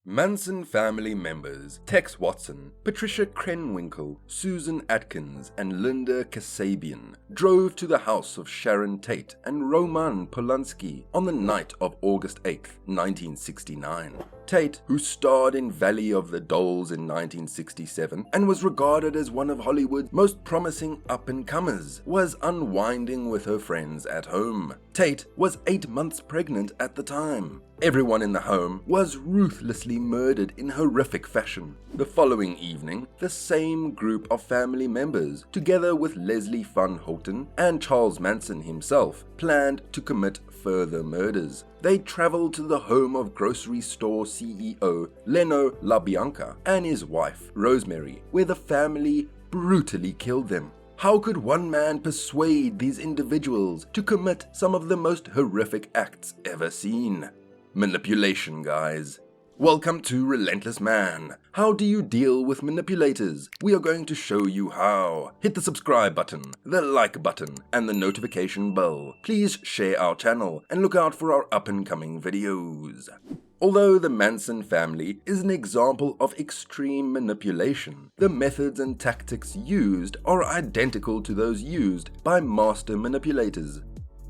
Manson family members Tex Watson, Patricia Krenwinkel, Susan Atkins, and Linda Kasabian drove to the house of Sharon Tate and Roman Polanski on the night of August 8, 1969. Tate, who starred in Valley of the Dolls in 1967 and was regarded as one of Hollywood's most promising up-and-comers, was unwinding with her friends at home. Tate was 8 months pregnant at the time. Everyone in the home was ruthlessly murdered in horrific fashion. The following evening, the same group of family members, together with Leslie Van Houten and Charles Manson himself, planned to commit further murders. They traveled to the home of grocery store CEO Leno LaBianca and his wife, Rosemary, where the family brutally killed them. How could one man persuade these individuals to commit some of the most horrific acts ever seen? Manipulation, guys. Welcome to Relentless Man. How do you deal with manipulators? We are going to show you how. Hit the subscribe button, the like button, and the notification bell. Please share our channel and look out for our up-and-coming videos. Although the Manson family is an example of extreme manipulation, the methods and tactics used are identical to those used by master manipulators.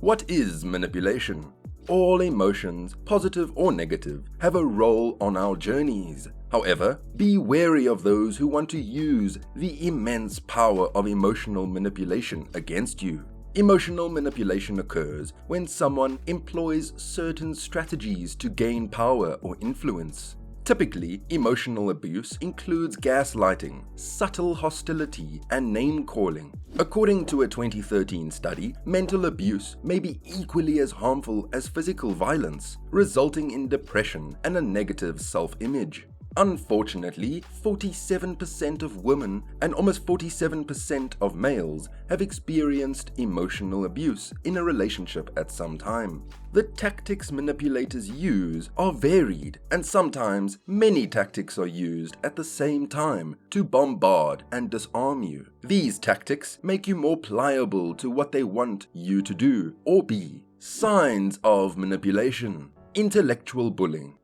What is manipulation? All emotions, positive or negative, have a role on our journeys. However, be wary of those who want to use the immense power of emotional manipulation against you. Emotional manipulation occurs when someone employs certain strategies to gain power or influence. Typically, emotional abuse includes gaslighting, subtle hostility, and name-calling. According to a 2013 study, mental abuse may be equally as harmful as physical violence, resulting in depression and a negative self-image. Unfortunately, 47% of women and almost 47% of males have experienced emotional abuse in a relationship at some time. The tactics manipulators use are varied, and sometimes many tactics are used at the same time to bombard and disarm you. These tactics make you more pliable to what they want you to do or be. Signs of manipulation: intellectual bullying.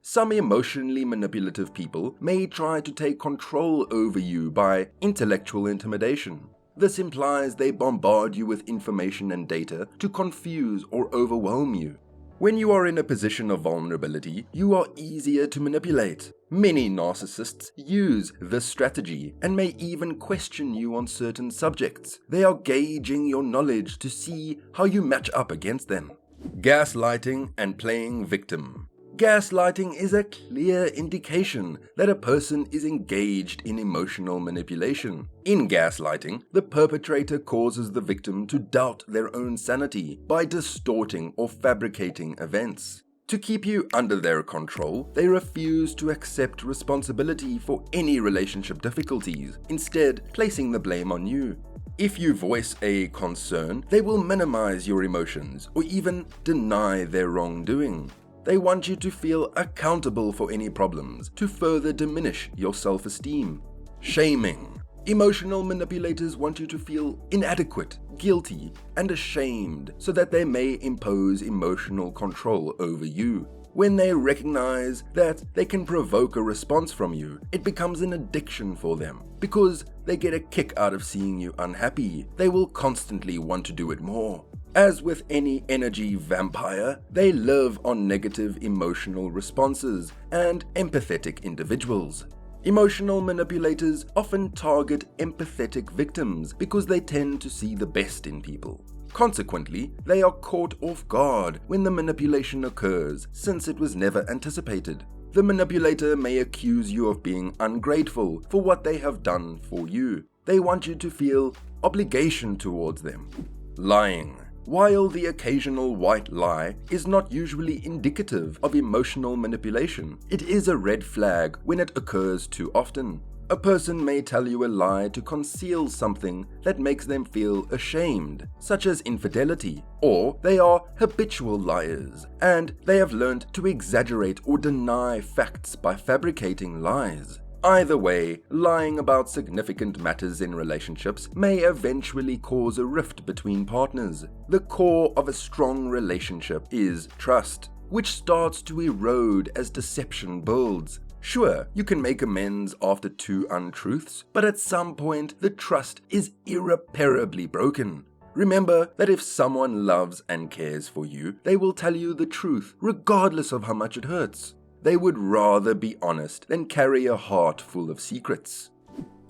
Some emotionally manipulative people may try to take control over you by intellectual intimidation. This implies they bombard you with information and data to confuse or overwhelm you. When you are in a position of vulnerability, you are easier to manipulate. Many narcissists use this strategy and may even question you on certain subjects. They are gauging your knowledge to see how you match up against them. Gaslighting and playing victim. Gaslighting is a clear indication that a person is engaged in emotional manipulation. In gaslighting, the perpetrator causes the victim to doubt their own sanity by distorting or fabricating events. To keep you under their control, they refuse to accept responsibility for any relationship difficulties, instead placing the blame on you. If you voice a concern, they will minimize your emotions or even deny their wrongdoing. They want you to feel accountable for any problems to further diminish your self-esteem. Shaming. Emotional manipulators want you to feel inadequate, guilty, and ashamed so that they may impose emotional control over you. When they recognize that they can provoke a response from you, it becomes an addiction for them. Because they get a kick out of seeing you unhappy, they will constantly want to do it more. As with any energy vampire, they live on negative emotional responses and empathetic individuals. Emotional manipulators often target empathetic victims because they tend to see the best in people. Consequently, they are caught off guard when the manipulation occurs, since it was never anticipated. The manipulator may accuse you of being ungrateful for what they have done for you. They want you to feel obligation towards them. Lying. While the occasional white lie is not usually indicative of emotional manipulation, it is a red flag when it occurs too often. A person may tell you a lie to conceal something that makes them feel ashamed, such as infidelity, or they are habitual liars, and they have learned to exaggerate or deny facts by fabricating lies. Either way, lying about significant matters in relationships may eventually cause a rift between partners. The core of a strong relationship is trust. which starts to erode as deception builds. Sure, you can make amends after 2 untruths, but at some point the trust is irreparably broken. Remember that if someone loves and cares for you, they will tell you the truth, regardless of how much it hurts. They would rather be honest than carry a heart full of secrets.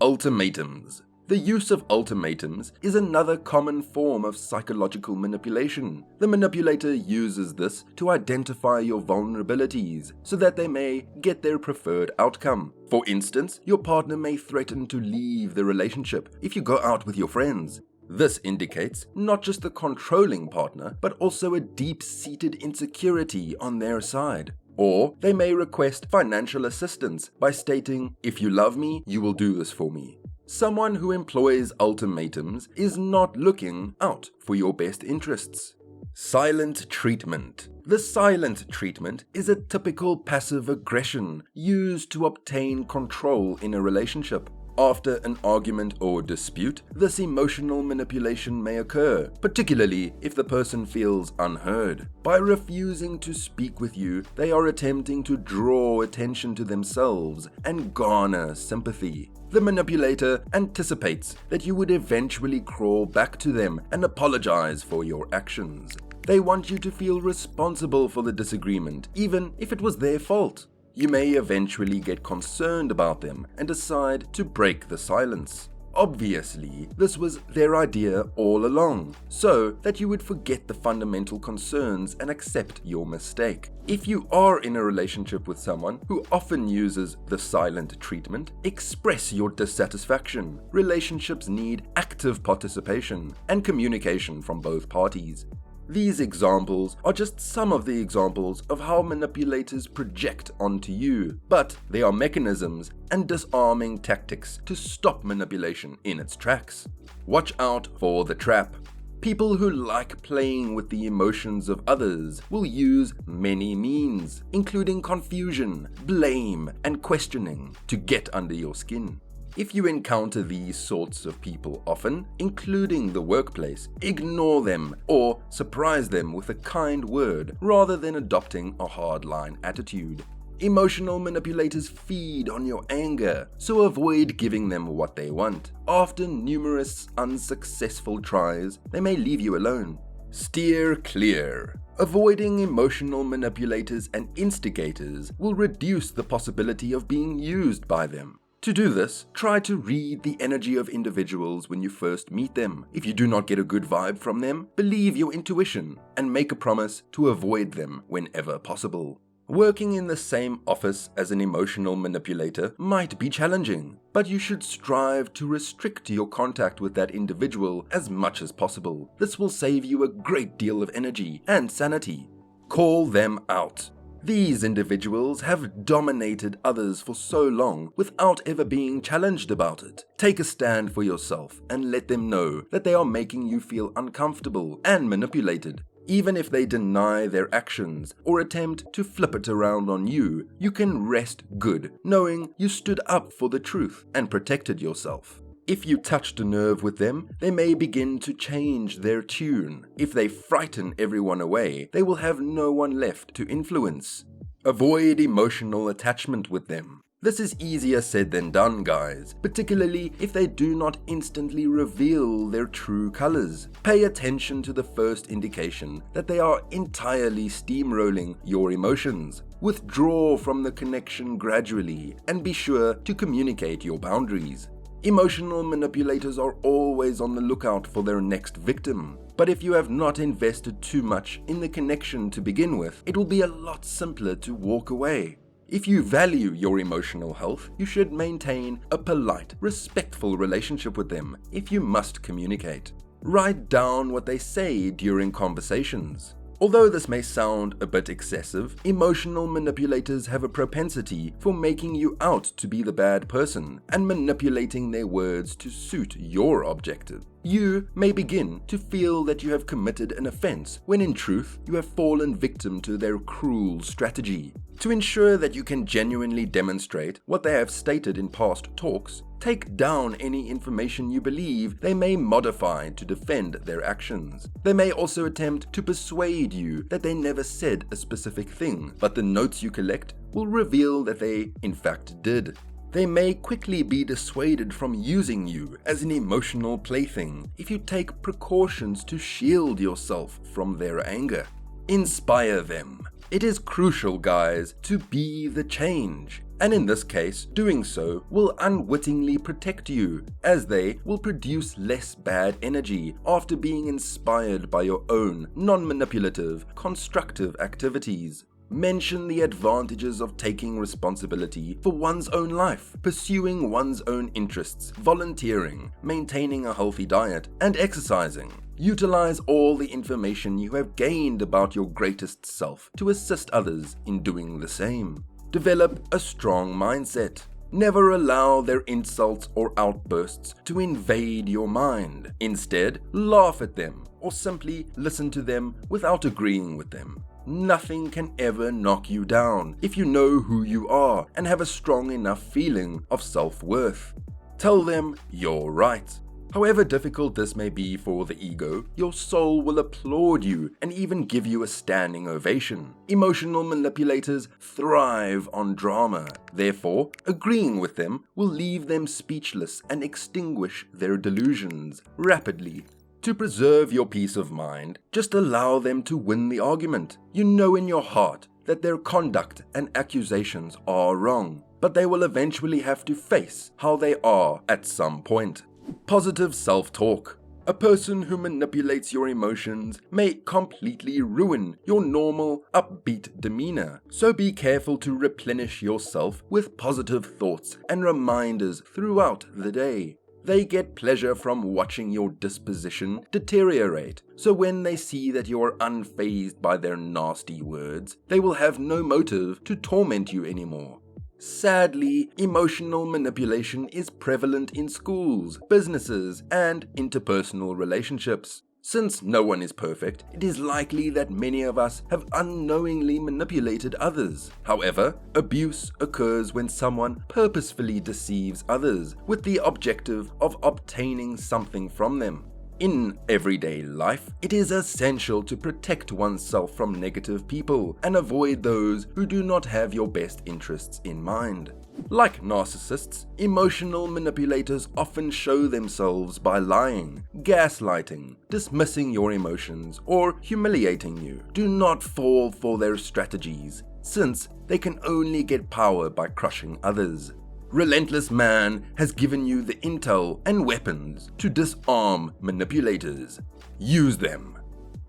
Ultimatums. The use of ultimatums is another common form of psychological manipulation. The manipulator uses this to identify your vulnerabilities so that they may get their preferred outcome. For instance, your partner may threaten to leave the relationship if you go out with your friends. This indicates not just the controlling partner, but also a deep-seated insecurity on their side. Or they may request financial assistance by stating, "If you love me, you will do this for me." Someone who employs ultimatums is not looking out for your best interests. Silent treatment. The silent treatment is a typical passive aggression used to obtain control in a relationship. After an argument or dispute, this emotional manipulation may occur, particularly if the person feels unheard. By refusing to speak with you, they are attempting to draw attention to themselves and garner sympathy. The manipulator anticipates that you would eventually crawl back to them and apologize for your actions. They want you to feel responsible for the disagreement, even if it was their fault. You may eventually get concerned about them and decide to break the silence. Obviously, this was their idea all along, so that you would forget the fundamental concerns and accept your mistake. If you are in a relationship with someone who often uses the silent treatment, express your dissatisfaction. Relationships need active participation and communication from both parties. These examples are just some of the examples of how manipulators project onto you, but they are mechanisms and disarming tactics to stop manipulation in its tracks. Watch out for the trap. People who like playing with the emotions of others will use many means, including confusion, blame, and questioning, to get under your skin. If you encounter these sorts of people often, including the workplace, ignore them or surprise them with a kind word rather than adopting a hardline attitude. Emotional manipulators feed on your anger, so avoid giving them what they want. After numerous unsuccessful tries, they may leave you alone. Steer clear. Avoiding emotional manipulators and instigators will reduce the possibility of being used by them. To do this, try to read the energy of individuals when you first meet them. If you do not get a good vibe from them, believe your intuition and make a promise to avoid them whenever possible. Working in the same office as an emotional manipulator might be challenging, but you should strive to restrict your contact with that individual as much as possible. This will save you a great deal of energy and sanity. Call them out. These individuals have dominated others for so long without ever being challenged about it. Take a stand for yourself and let them know that they are making you feel uncomfortable and manipulated. Even if they deny their actions or attempt to flip it around on you, you can rest good knowing you stood up for the truth and protected yourself. If you touched a nerve with them, they may begin to change their tune. If they frighten everyone away, they will have no one left to influence. Avoid emotional attachment with them. This is easier said than done, guys, particularly if they do not instantly reveal their true colors. Pay attention to the first indication that they are entirely steamrolling your emotions. Withdraw from the connection gradually and be sure to communicate your boundaries. Emotional manipulators are always on the lookout for their next victim. But if you have not invested too much in the connection to begin with, it will be a lot simpler to walk away. If you value your emotional health, you should maintain a polite, respectful relationship with them if you must communicate. Write down what they say during conversations. Although this may sound a bit excessive, emotional manipulators have a propensity for making you out to be the bad person and manipulating their words to suit your objective. You may begin to feel that you have committed an offense when in truth you have fallen victim to their cruel strategy. To ensure that you can genuinely demonstrate what they have stated in past talks, take down any information you believe they may modify to defend their actions. They may also attempt to persuade you that they never said a specific thing, but the notes you collect will reveal that they in fact did. They may quickly be dissuaded from using you as an emotional plaything if you take precautions to shield yourself from their anger. Inspire them. It is crucial, guys, to be the change. And in this case, doing so will unwittingly protect you, as they will produce less bad energy after being inspired by your own non-manipulative, constructive activities. Mention the advantages of taking responsibility for one's own life, pursuing one's own interests, volunteering, maintaining a healthy diet, and exercising. Utilize all the information you have gained about your greatest self to assist others in doing the same. Develop a strong mindset. Never allow their insults or outbursts to invade your mind. Instead, laugh at them or simply listen to them without agreeing with them. Nothing can ever knock you down if you know who you are and have a strong enough feeling of self-worth. Tell them you're right. However difficult this may be for the ego, your soul will applaud you and even give you a standing ovation. Emotional manipulators thrive on drama. Therefore, agreeing with them will leave them speechless and extinguish their delusions rapidly. To preserve your peace of mind, just allow them to win the argument. You know in your heart that their conduct and accusations are wrong, but they will eventually have to face how they are at some point. Positive self-talk. A person who manipulates your emotions may completely ruin your normal, upbeat demeanor, so be careful to replenish yourself with positive thoughts and reminders throughout the day. They get pleasure from watching your disposition deteriorate, so when they see that you are unfazed by their nasty words, they will have no motive to torment you anymore. Sadly, emotional manipulation is prevalent in schools, businesses, and interpersonal relationships. Since no one is perfect, it is likely that many of us have unknowingly manipulated others. However, abuse occurs when someone purposefully deceives others with the objective of obtaining something from them. In everyday life, it is essential to protect oneself from negative people and avoid those who do not have your best interests in mind. Like narcissists, emotional manipulators often show themselves by lying, gaslighting, dismissing your emotions, or humiliating you. Do not fall for their strategies, since they can only get power by crushing others. Relentless Man has given you the intel and weapons to disarm manipulators. Use them.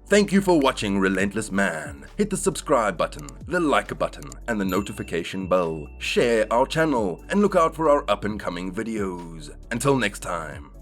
Thank you for watching Relentless Man. Hit the subscribe button, the like button, and the notification bell. Share our channel and look out for our up and coming videos. Until next time.